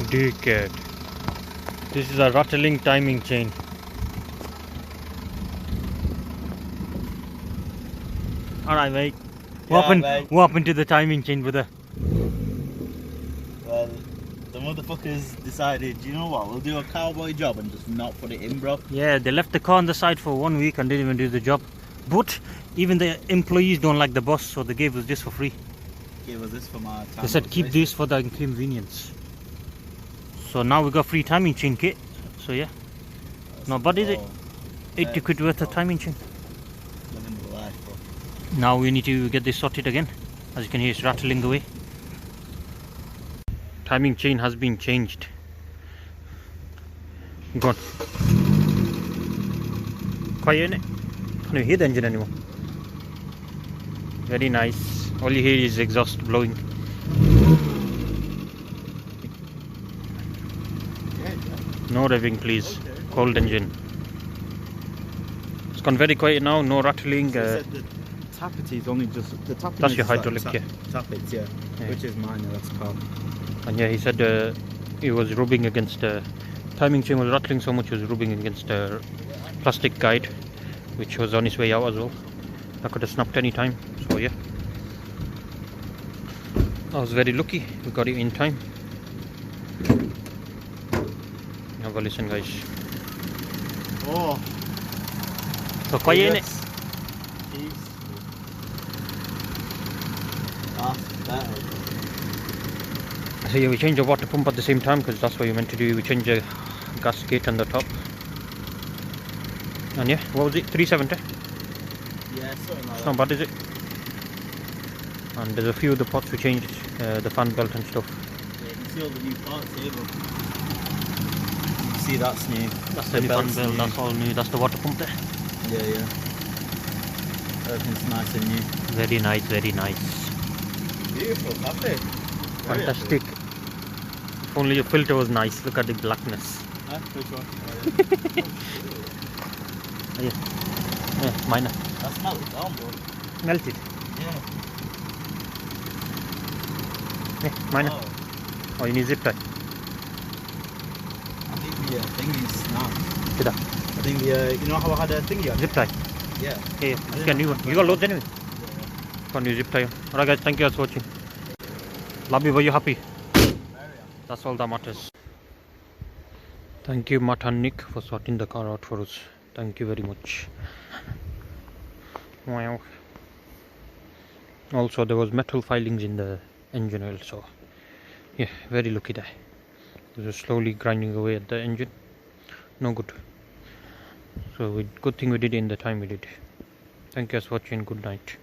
Dickhead. This is a rattling timing chain. Alright mate. What happened to the timing chain, brother? Well, the motherfuckers decided, you know what, we'll do a cowboy job and just not put it in, bro. Yeah, they left the car on the side for 1 week and didn't even do the job. But even the employees don't like the boss, so they gave us this for free. Gave us this for my time. They said keep this for the inconvenience. So now we got free timing chain kit. So yeah, not bad, is it? 80 quid worth of timing chain. Living the life, bro. Now we need to get this sorted again. As you can hear, it's rattling away. Timing chain has been changed. Gone. Quiet, innit? Can't even hear the engine anymore. Very nice. All you hear is exhaust blowing. No revving, please. Okay. Cold engine. It's gone very quiet now. No rattling. The tappety is only just the tappety. That's your hydraulic, yeah. Tappet, yeah. Which is minor. That's calm. And yeah, he said he was rubbing against timing chain was rattling so much. He was rubbing against a plastic guide, which was on its way out as well. That could have snapped any time. So yeah, I was very lucky. We got it in time. Have a listen, guys. Oh, so quiet, innit? So yeah, we change the water pump at the same time because that's what you're meant to do. We change the gasket on the top. And yeah, what was it? 370? Yeah, something like It's not bad, is it? And there's a few of the pots we changed, the fan belt and stuff. Yeah, you can see all the new parts here, but you see that's new. That's the new fan belt, that's all new. That's the water pump there. Yeah, yeah. Everything's nice and new. Very nice, very nice. Beautiful cafe. Fantastic. If only your filter was nice. Look at the blackness. Huh? Which one? Yeah, minor. That's melted down, bro. Melted. Yeah. Yeah, minor. Oh, you need zip tie. I think the thingy's snapped. Did I? I think the, you know how I had a thingy on? Zip tie. Yeah. Hey, let's get a new one. You got loads anyway. Got a new zip tie. Alright guys, thank you guys for watching. Love you, were you happy? That's all that matters. Thank you Matt and Nick for sorting the car out for us. Thank you very much. Wow. Also there was metal filings in the engine oil, so yeah, very lucky there. It was slowly grinding away at the engine. No good. So good thing we did it in the time we did. Thank you guys for watching. Good night.